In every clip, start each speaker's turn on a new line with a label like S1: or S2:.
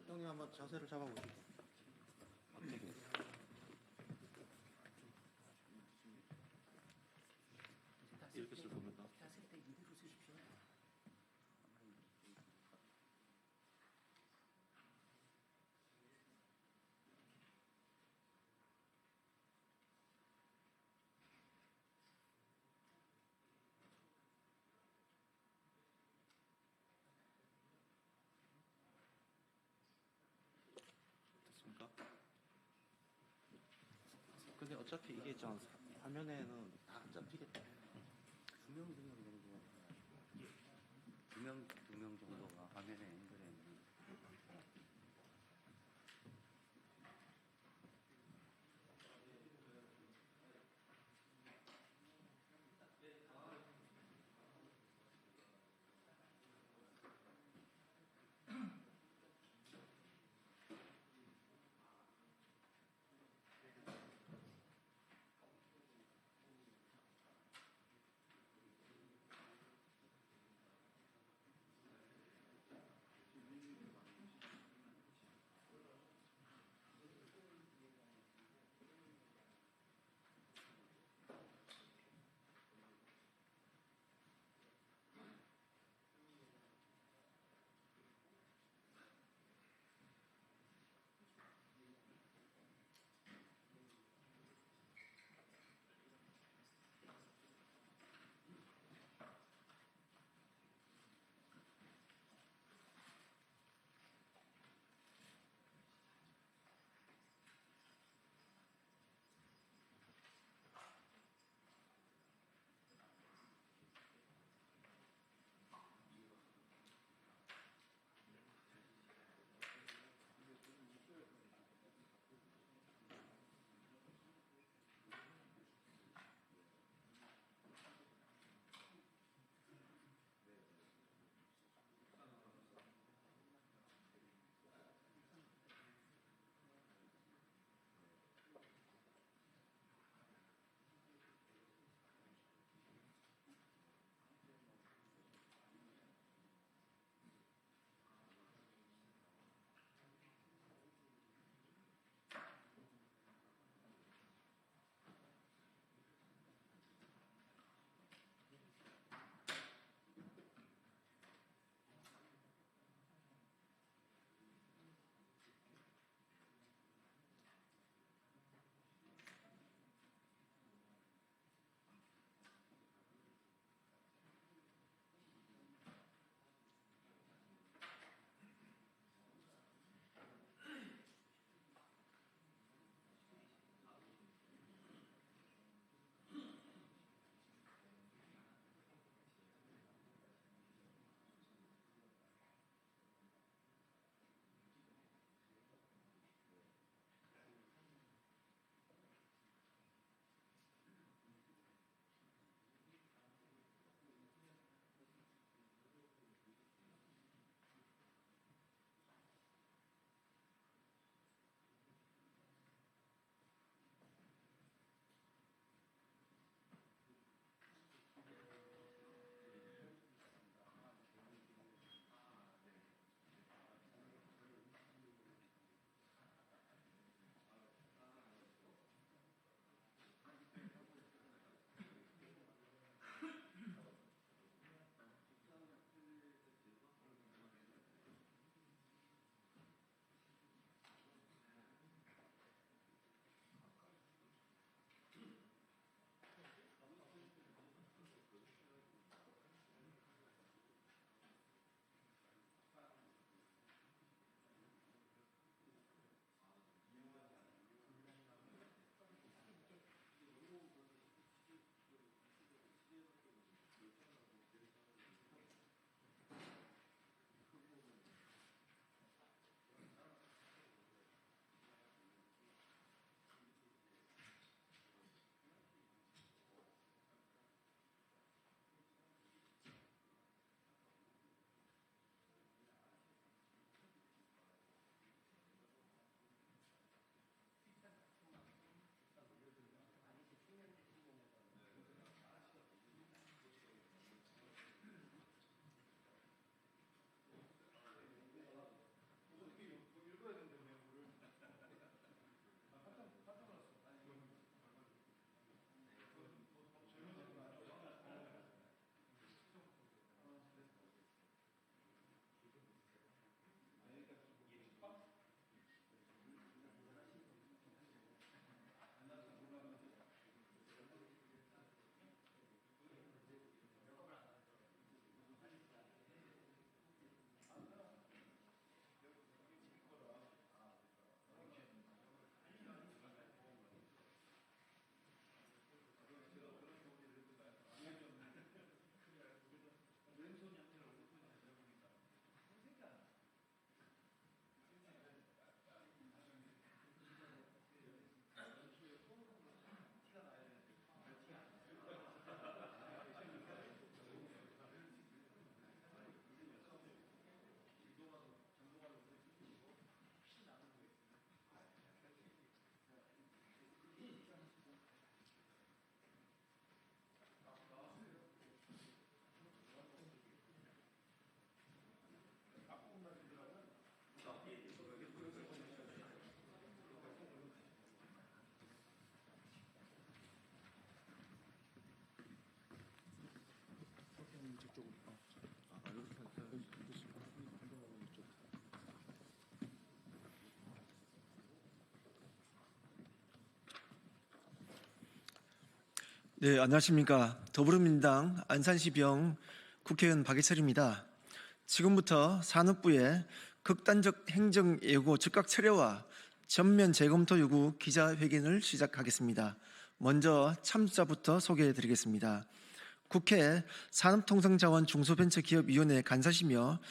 S1: 형님 한번 자세를 잡아보시죠.
S2: 어떻게? 이렇게 쓸 겁니까?
S3: 자세 때 이대로 쓰십시오.
S2: 됐습니까? 근데 어차피 이게 있잖아. 화면에는 다 안 잡히겠다.
S4: 두 명 정도가 화면에 연결해 있는.
S1: 네, 안녕하십니까. 더불어민주당 안산시병 국회의원 박예철입니다. 지금부터 산업부의 극단적 행정 예고 즉각 철회와 전면 재검토 요구 기자회견을 시작하겠습니다. 먼저 참수자부터 소개해 드리겠습니다. 국회 산업통상자원 중소벤처기업위원회 간사시며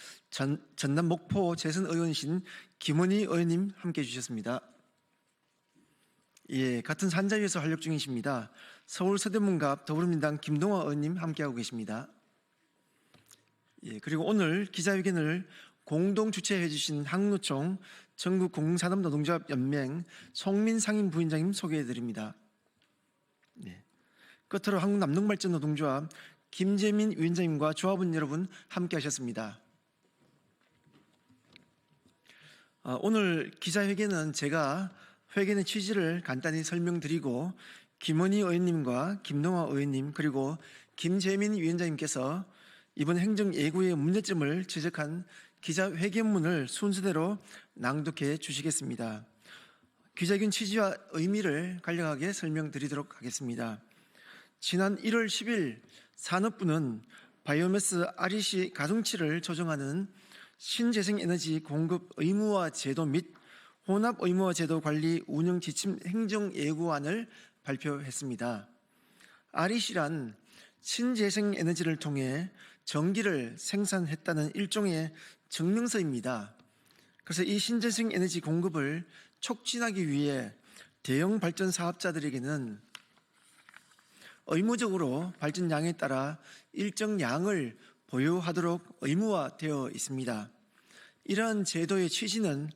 S1: 전남 목포 재선 의원이신 김원희 의원님 함께해 주셨습니다. 예, 같은 산자위에서 활약 중이십니다. 서울 서대문갑 더불어민주당 김동화 의원님 함께하고 계십니다. 예, 그리고 오늘 기자회견을 공동 주최해 주신 한국노총 전국공산업노동조합연맹 송민 상임부위원장님 소개해 드립니다. 네. 끝으로 한국남동발전노동조합 김재민 위원장님과 조합원 여러분 함께하셨습니다. 오늘 기자회견은 제가 회견의 취지를 간단히 설명드리고 김원희 의원님과 김동화 의원님 그리고 김재민 위원장님께서 이번 행정예고의 문제점을 지적한 기자회견문을 순서대로 낭독해 주시겠습니다. 기자회견 취지와 의미를 간략하게 설명드리도록 하겠습니다. 지난 1월 10일 산업부는 바이오매스 REC 가중치를 조정하는 신재생에너지 공급 의무화 제도 및 혼합 의무화 제도 관리 운영 지침 행정예고안을 발표했습니다. REC란 신재생에너지를 통해 전기를 생산했다는 일종의 증명서입니다. 그래서 이 신재생에너지 공급을 촉진하기 위해 대형 발전 사업자들에게는 의무적으로 발전량에 따라 일정 양을 보유하도록 의무화되어 있습니다. 이러한 제도의 취지는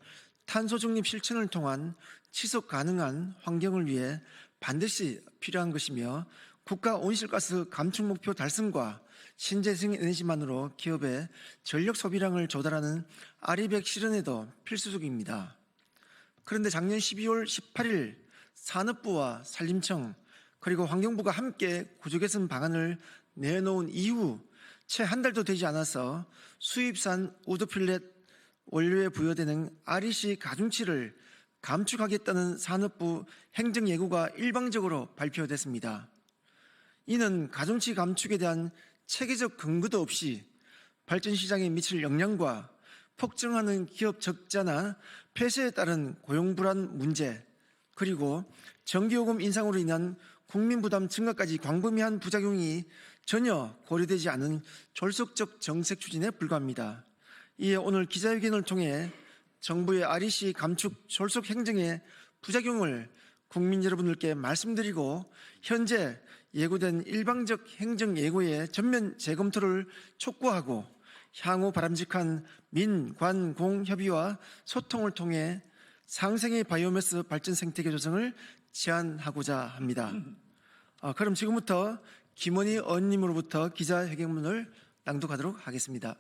S1: 탄소 중립 실천을 통한 지속 가능한 환경을 위해 반드시 필요한 것이며 국가 온실가스 감축 목표 달성과 신재생 에너지만으로 기업의 전력 소비량을 조달하는 RE100 실현에도 필수적입니다. 그런데 작년 12월 18일 산업부와 산림청 그리고 환경부가 함께 구조 개선 방안을 내놓은 이후 채 한 달도 되지 않아서 수입산 우드필렛 원료에 부여되는 REC 가중치를 감축하겠다는 산업부 행정예고가 일방적으로 발표됐습니다. 이는 가중치 감축에 대한 체계적 근거도 없이 발전 시장에 미칠 영향과 폭증하는 기업 적자나 폐쇄에 따른 고용 불안 문제 그리고 전기요금 인상으로 인한 국민 부담 증가까지 광범위한 부작용이 전혀 고려되지 않은 졸속적 정책 추진에 불과합니다. 이에 오늘 기자회견을 통해 정부의 REC 감축 졸속 행정의 부작용을 국민 여러분들께 말씀드리고 현재 예고된 일방적 행정 예고의 전면 재검토를 촉구하고 향후 바람직한 민관공 협의와 소통을 통해 상생의 바이오매스 발전 생태계 조성을 제안하고자 합니다. 그럼 지금부터 김원희 의원님으로부터 기자회견문을 낭독하도록 하겠습니다.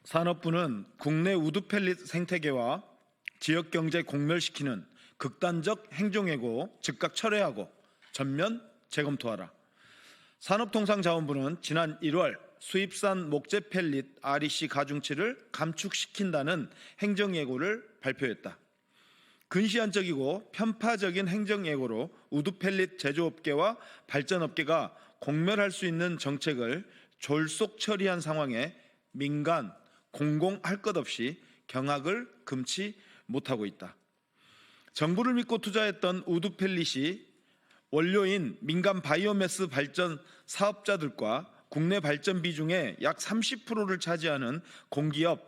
S3: 산업부는 국내 우드펠릿 생태계와 지역경제 공멸시키는 극단적 행정예고 즉각 철회하고 전면 재검토하라. 산업통상자원부는 지난 1월 수입산 목재펠릿 REC 가중치를 감축시킨다는 행정예고를 발표했다. 근시안적이고 편파적인 행정예고로 우드펠릿 제조업계와 발전업계가 공멸할 수 있는 정책을 졸속 처리한 상황에 민간, 공공 할 것 없이 경악을 금치 못하고 있다. 정부를 믿고 투자했던 우드펠릿이 원료인 민간 바이오매스 발전 사업자들과 국내 발전 비중의 약 30%를 차지하는 공기업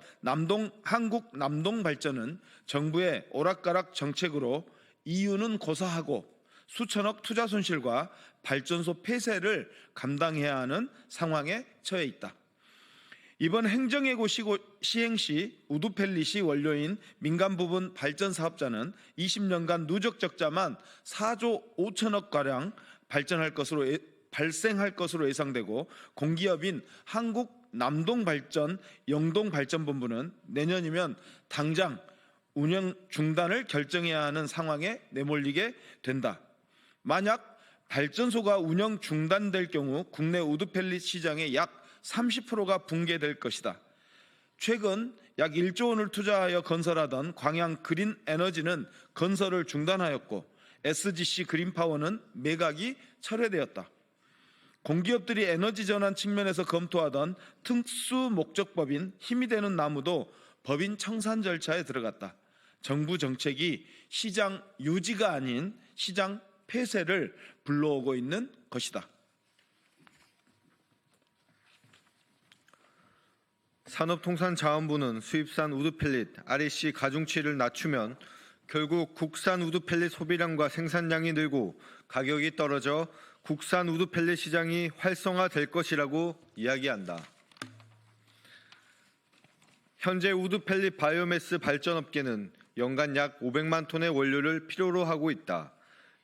S3: 한국남동발전은 정부의 오락가락 정책으로 이유는 고사하고 수천억 투자 손실과 발전소 폐쇄를 감당해야 하는 상황에 처해 있다. 이번 행정예고 시행 시 우드펠릿이 원료인 민간 부분 발전 사업자는 20년간 누적 적자만 4조 5천억 가량 발생할 것으로 예상되고 공기업인 한국남동발전 영동발전본부는 내년이면 당장 운영 중단을 결정해야 하는 상황에 내몰리게 된다. 만약 발전소가 운영 중단될 경우 국내 우드펠릿 시장의 약 30%가 붕괴될 것이다. 최근 약 1조 원을 투자하여 건설하던 광양 그린 에너지는 건설을 중단하였고 SGC 그린파워는 매각이 철회되었다. 공기업들이 에너지 전환 측면에서 검토하던 특수 목적법인 힘이 되는 나무도 법인 청산 절차에 들어갔다. 정부 정책이 시장 유지가 아닌 시장 폐쇄를 불러오고 있는 것이다.
S5: 산업통상자원부는 수입산 우드펠릿 REC 가중치를 낮추면 결국 국산 우드펠릿 소비량과 생산량이 늘고 가격이 떨어져 국산 우드펠릿 시장이 활성화될 것이라고 이야기한다. 현재 우드펠릿 바이오매스 발전업계는 연간 약 500만 톤의 원료를 필요로 하고 있다.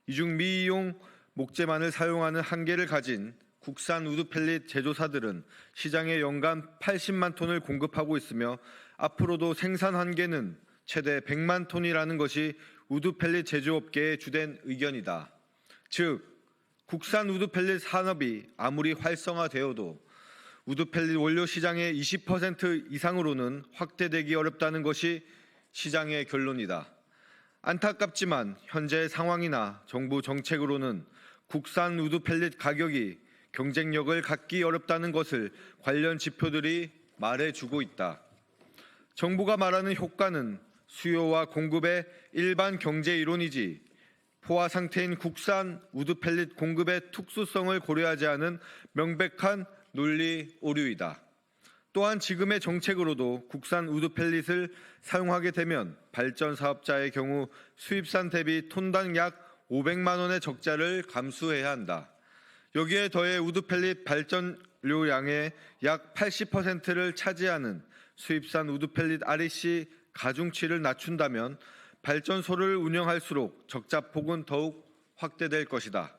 S5: 이 중 미이용 목재만을 사용하는 한계를 가진 국산 우드펠릿 제조사들은 시장에 연간 80만 톤을 공급하고 있으며 앞으로도 생산 한계는 최대 100만 톤이라는 것이 우드펠릿 제조업계의 주된 의견이다. 즉, 국산 우드펠릿 산업이 아무리 활성화되어도 우드펠릿 원료 시장의 20% 이상으로는 확대되기 어렵다는 것이 시장의 결론이다. 안타깝지만 현재 상황이나 정부 정책으로는 국산 우드펠릿 가격이 경쟁력을 갖기 어렵다는 것을 관련 지표들이 말해주고 있다. 정부가 말하는 효과는 수요와 공급의 일반 경제 이론이지 포화 상태인 국산 우드펠릿 공급의 특수성을 고려하지 않은 명백한 논리 오류이다. 또한 지금의 정책으로도 국산 우드펠릿을 사용하게 되면 발전 사업자의 경우 수입산 대비 톤당 약 500만 원의 적자를 감수해야 한다. 여기에 더해 우드펠릿 발전료량의 약 80%를 차지하는 수입산 우드펠릿 REC 가중치를 낮춘다면 발전소를 운영할수록 적자폭은 더욱 확대될 것이다.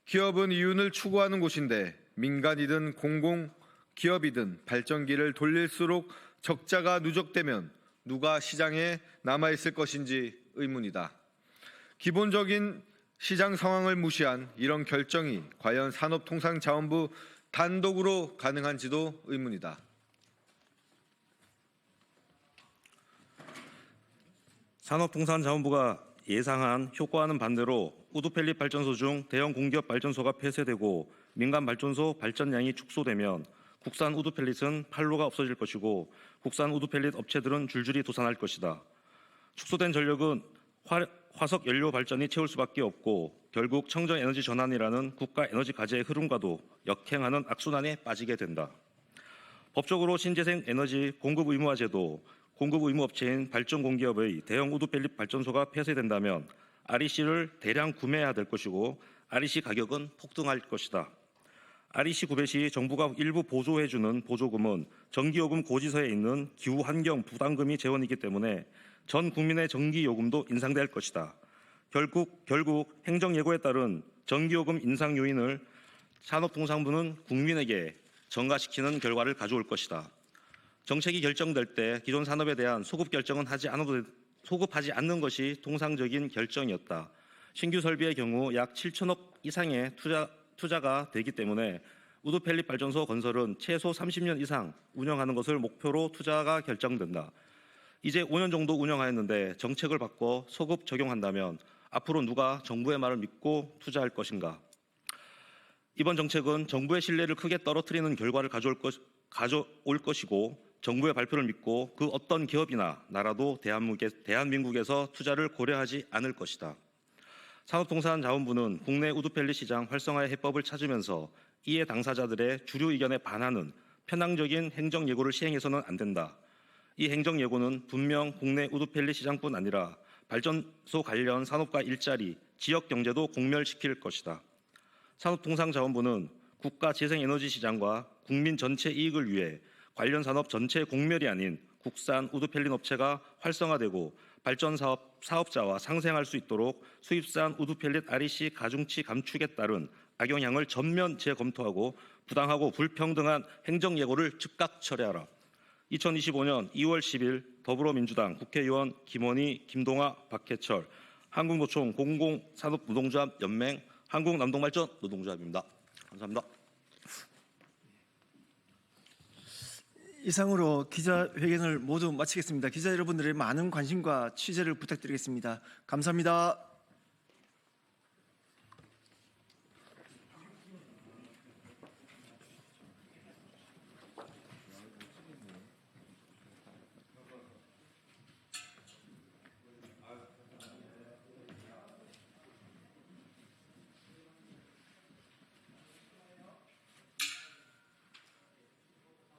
S5: 기업은 이윤을 추구하는 곳인데 민간이든 공공기업이든 발전기를 돌릴수록 적자가 누적되면 누가 시장에 남아있을 것인지 의문이다. 기본적인 시장 상황을 무시한 이런 결정이 과연 산업통상자원부 단독으로 가능한지도 의문이다.
S6: 산업통상자원부가 예상한 효과와는 반대로 우드펠릿 발전소 중 대형 공기업 발전소가 폐쇄되고 민간 발전소 발전량이 축소되면 국산 우드펠릿은 판로가 없어질 것이고 국산 우드펠릿 업체들은 줄줄이 도산할 것이다. 축소된 전력은 화석 연료 발전이 채울 수밖에 없고 결국 청정 에너지 전환이라는 국가 에너지 과제의 흐름과도 역행하는 악순환에 빠지게 된다. 법적으로 신재생 에너지 공급 의무화 제도, 공급 의무 업체인 발전 공기업의 대형 우드펠릿 발전소가 폐쇄된다면 REC를 대량 구매해야 될 것이고 REC 가격은 폭등할 것이다. REC 구매 시 정부가 일부 보조해주는 보조금은 전기요금 고지서에 있는 기후환경 부담금이 재원이기 때문에 전 국민의 전기요금도 인상될 것이다. 결국 행정예고에 따른 전기요금 인상 요인을 산업통상부는 국민에게 전가시키는 결과를 가져올 것이다. 정책이 결정될 때 기존 산업에 대한 소급 결정은 소급하지 않는 것이 통상적인 결정이었다. 신규 설비의 경우 약 7천억 이상의 투자가 되기 때문에 우드펠릿 발전소 건설은 최소 30년 이상 운영하는 것을 목표로 투자가 결정된다. 이제 5년 정도 운영하였는데 정책을 바꿔 소급 적용한다면 앞으로 누가 정부의 말을 믿고 투자할 것인가? 이번 정책은 정부의 신뢰를 크게 떨어뜨리는 결과를 가져올 것이고 정부의 발표를 믿고 그 어떤 기업이나 나라도 대한민국에서 투자를 고려하지 않을 것이다. 산업통상자원부는 국내 우드펠릿 시장 활성화의 해법을 찾으면서 이해 당사자들의 주류 의견에 반하는 편향적인 행정예고를 시행해서는 안 된다. 이 행정예고는 분명 국내 우드펠릿 시장뿐 아니라 발전소 관련 산업과 일자리, 지역경제도 공멸시킬 것이다. 산업통상자원부는 국가 재생에너지 시장과 국민 전체 이익을 위해 관련 산업 전체 공멸이 아닌 국산 우드펠릿 업체가 활성화되고 발전 사업자와 상생할 수 있도록 수입산 우드펠릿 REC 가중치 감축에 따른 악영향을 전면 재검토하고 부당하고 불평등한 행정예고를 즉각 철회하라. 2025년 2월 10일 더불어민주당 국회의원 김원희, 김동아, 박해철, 한국노총 공공산업노동조합 연맹, 한국남동발전 노동조합입니다. 감사합니다.
S1: 이상으로 기자회견을 모두 마치겠습니다. 기자 여러분들의 많은 관심과 취재를 부탁드리겠습니다. 감사합니다.